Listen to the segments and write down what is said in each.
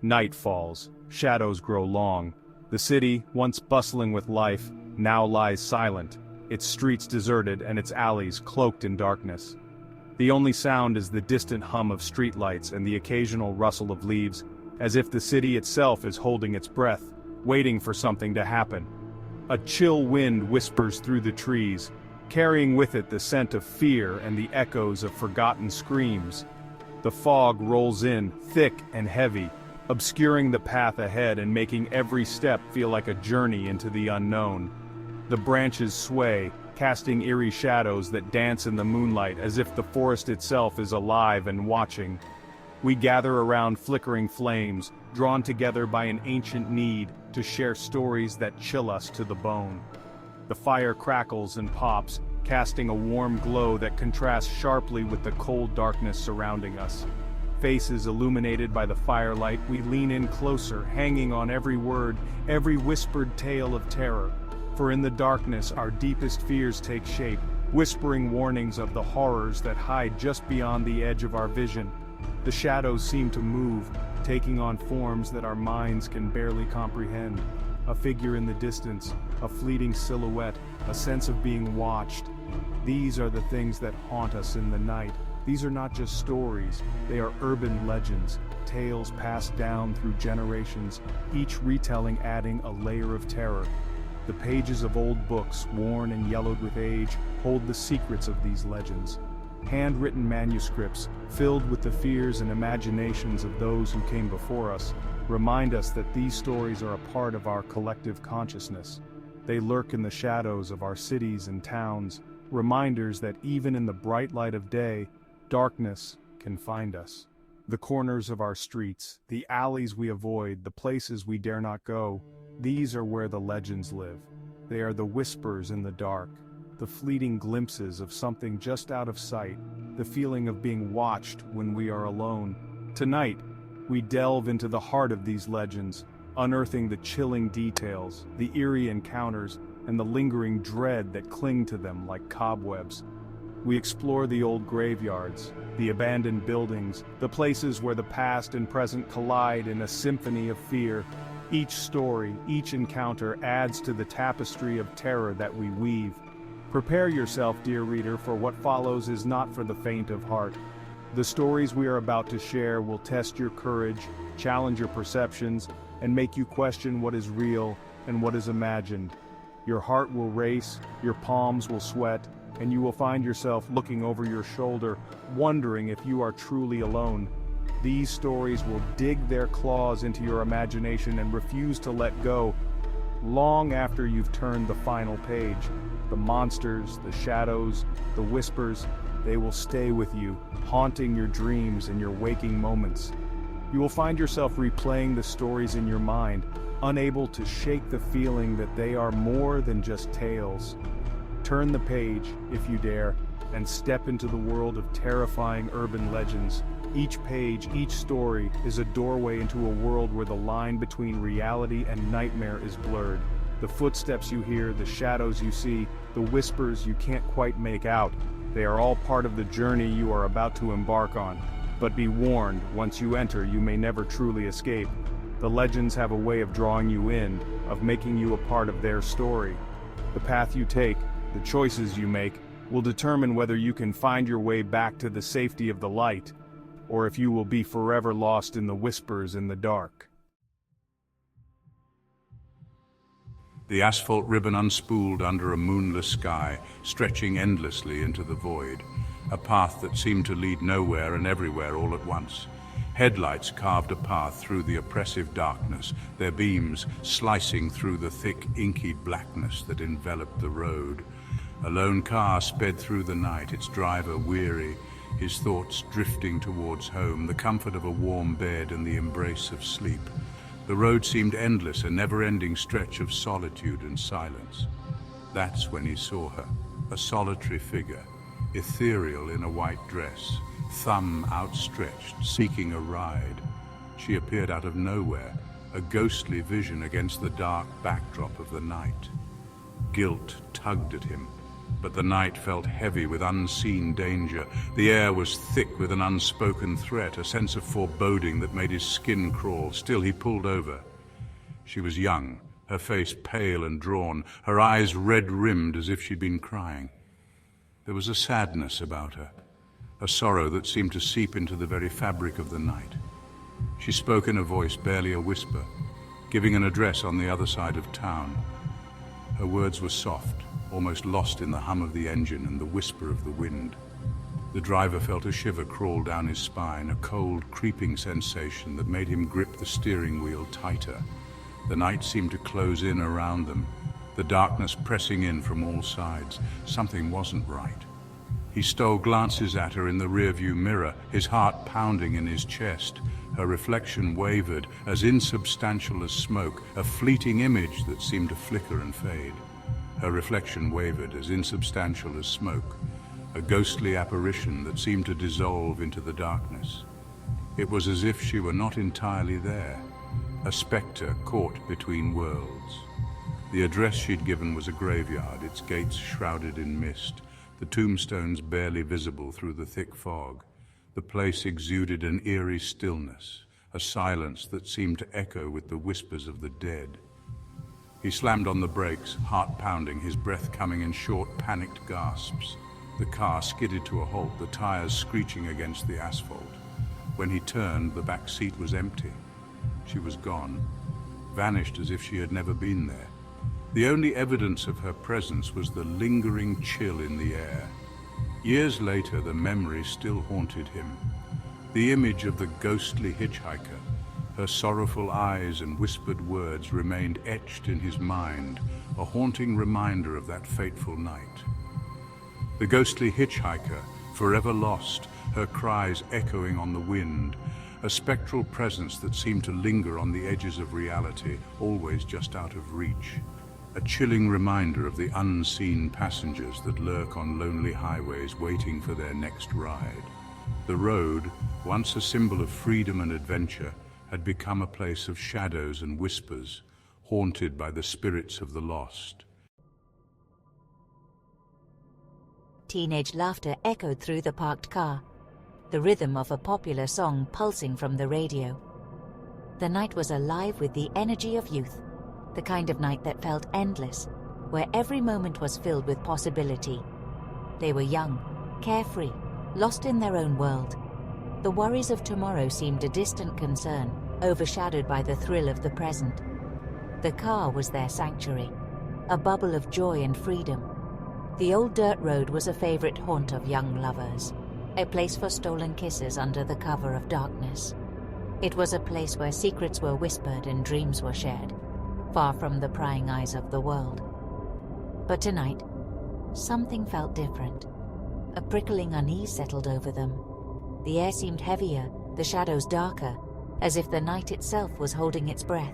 Night falls, shadows grow long. The city, once bustling with life, now lies silent, its streets deserted and its alleys cloaked in darkness. The only sound is the distant hum of streetlights and the occasional rustle of leaves, as if the city itself is holding its breath, waiting for something to happen. A chill wind whispers through the trees, carrying with it the scent of fear and the echoes of forgotten screams. The fog rolls in, thick and heavy, obscuring the path ahead and making every step feel like a journey into the unknown. The branches sway, casting eerie shadows that dance in the moonlight as if the forest itself is alive and watching. We gather around flickering flames, drawn together by an ancient need to share stories that chill us to the bone. The fire crackles and pops, casting a warm glow that contrasts sharply with the cold darkness surrounding us. Faces illuminated by the firelight, we lean in closer, hanging on every word, every whispered tale of terror. For in the darkness our deepest fears take shape, whispering warnings of the horrors that hide just beyond the edge of our vision. The shadows seem to move, taking on forms that our minds can barely comprehend. A figure in the distance, a fleeting silhouette, a sense of being watched. These are the things that haunt us in the night. These are not just stories, they are urban legends, tales passed down through generations, each retelling adding a layer of terror. The pages of old books, worn and yellowed with age, hold the secrets of these legends. Handwritten manuscripts, filled with the fears and imaginations of those who came before us, remind us that these stories are a part of our collective consciousness. They lurk in the shadows of our cities and towns, reminders that even in the bright light of day, darkness can find us. The corners of our streets, the alleys we avoid, the places we dare not go, these are where the legends live. They are the whispers in the dark, the fleeting glimpses of something just out of sight, the feeling of being watched when we are alone. Tonight, we delve into the heart of these legends, unearthing the chilling details, the eerie encounters, and the lingering dread that cling to them like cobwebs. We explore the old graveyards, the abandoned buildings, the places where the past and present collide in a symphony of fear. Each story, each encounter adds to the tapestry of terror that we weave. Prepare yourself, dear reader, for what follows is not for the faint of heart. The stories we are about to share will test your courage, challenge your perceptions, and make you question what is real and what is imagined. Your heart will race, your palms will sweat, and you will find yourself looking over your shoulder, wondering if you are truly alone. These stories will dig their claws into your imagination and refuse to let go. Long after you've turned the final page, the monsters, the shadows, the whispers, they will stay with you, haunting your dreams and your waking moments. You will find yourself replaying the stories in your mind, unable to shake the feeling that they are more than just tales. Turn the page, if you dare, and step into the world of terrifying urban legends. Each page, each story, is a doorway into a world where the line between reality and nightmare is blurred. The footsteps you hear, the shadows you see, the whispers you can't quite make out, they are all part of the journey you are about to embark on. But be warned, once you enter, you may never truly escape. The legends have a way of drawing you in, of making you a part of their story. The path you take, the choices you make, will determine whether you can find your way back to the safety of the light, or if you will be forever lost in the whispers in the dark. The asphalt ribbon unspooled under a moonless sky, stretching endlessly into the void, a path that seemed to lead nowhere and everywhere all at once. Headlights carved a path through the oppressive darkness, their beams slicing through the thick, inky blackness that enveloped the road. A lone car sped through the night, its driver weary, his thoughts drifting towards home, the comfort of a warm bed and the embrace of sleep. The road seemed endless, a never-ending stretch of solitude and silence. That's when he saw her, a solitary figure, ethereal in a white dress, thumb outstretched, seeking a ride. She appeared out of nowhere, a ghostly vision against the dark backdrop of the night. Guilt tugged at him, But the night felt heavy with unseen danger. The air was thick with an unspoken threat, a sense of foreboding that made his skin crawl. Still, he pulled over. She was young, her face pale and drawn, her eyes red-rimmed as if she'd been crying. There was a sadness about her, a sorrow that seemed to seep into the very fabric of the night. She spoke in a voice barely a whisper, giving an address on the other side of town. Her words were soft, almost lost in the hum of the engine and the whisper of the wind. The driver felt a shiver crawl down his spine, a cold, creeping sensation that made him grip the steering wheel tighter. The night seemed to close in around them, the darkness pressing in from all sides. Something wasn't right. He stole glances at her in the rearview mirror, his heart pounding in his chest. Her reflection wavered, as insubstantial as smoke, a fleeting image that seemed to flicker and fade. Her reflection wavered, as insubstantial as smoke, a ghostly apparition that seemed to dissolve into the darkness. It was as if she were not entirely there, a spectre caught between worlds. The address she'd given was a graveyard, its gates shrouded in mist, the tombstones barely visible through the thick fog. The place exuded an eerie stillness, a silence that seemed to echo with the whispers of the dead. He slammed on the brakes, heart pounding, his breath coming in short, panicked gasps. The car skidded to a halt, the tires screeching against the asphalt. When he turned, the back seat was empty. She was gone, vanished as if she had never been there. The only evidence of her presence was the lingering chill in the air. Years later, the memory still haunted him. The image of the ghostly hitchhiker, her sorrowful eyes and whispered words remained etched in his mind, a haunting reminder of that fateful night. The ghostly hitchhiker, forever lost, her cries echoing on the wind, a spectral presence that seemed to linger on the edges of reality, always just out of reach. A chilling reminder of the unseen passengers that lurk on lonely highways waiting for their next ride. The road, once a symbol of freedom and adventure, had become a place of shadows and whispers, haunted by the spirits of the lost. Teenage laughter echoed through the parked car, the rhythm of a popular song pulsing from the radio. The night was alive with the energy of youth, the kind of night that felt endless, where every moment was filled with possibility. They were young, carefree, lost in their own world. The worries of tomorrow seemed a distant concern, overshadowed by the thrill of the present. The car was their sanctuary, a bubble of joy and freedom. The old dirt road was a favorite haunt of young lovers, a place for stolen kisses under the cover of darkness. It was a place where secrets were whispered and dreams were shared, far from the prying eyes of the world. But tonight, something felt different. A prickling unease settled over them. The air seemed heavier, the shadows darker, as if the night itself was holding its breath.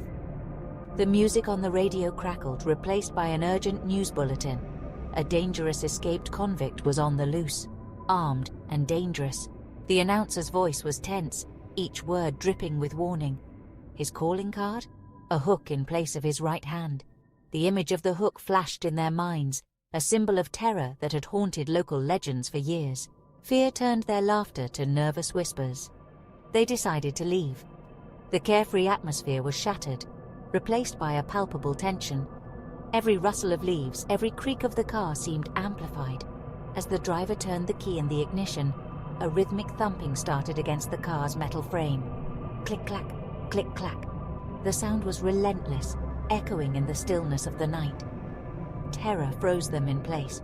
The music on the radio crackled, replaced by an urgent news bulletin. A dangerous escaped convict was on the loose, armed and dangerous. The announcer's voice was tense, each word dripping with warning. His calling card? A hook in place of his right hand. The image of the hook flashed in their minds, a symbol of terror that had haunted local legends for years. Fear turned their laughter to nervous whispers. They decided to leave. The carefree atmosphere was shattered, replaced by a palpable tension. Every rustle of leaves, every creak of the car seemed amplified. As the driver turned the key in the ignition, a rhythmic thumping started against the car's metal frame. Click-clack, click-clack. The sound was relentless, echoing in the stillness of the night. Terror froze them in place.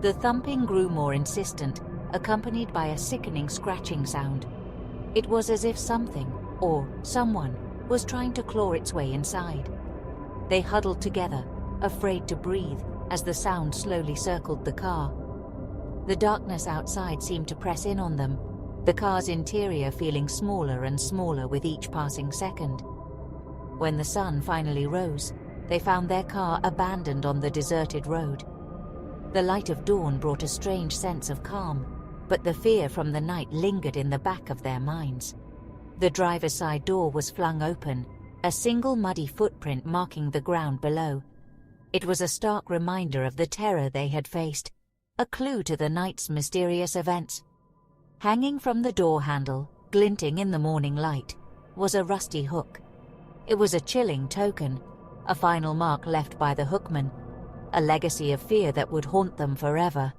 The thumping grew more insistent, accompanied by a sickening scratching sound. It was as if something, or someone, was trying to claw its way inside. They huddled together, afraid to breathe, as the sound slowly circled the car. The darkness outside seemed to press in on them, the car's interior feeling smaller and smaller with each passing second. When the sun finally rose, they found their car abandoned on the deserted road. The light of dawn brought a strange sense of calm, but the fear from the night lingered in the back of their minds. The driver's side door was flung open, a single muddy footprint marking the ground below. It was a stark reminder of the terror they had faced, a clue to the night's mysterious events. Hanging from the door handle, glinting in the morning light, was a rusty hook. It was a chilling token, a final mark left by the hookman, a legacy of fear that would haunt them forever.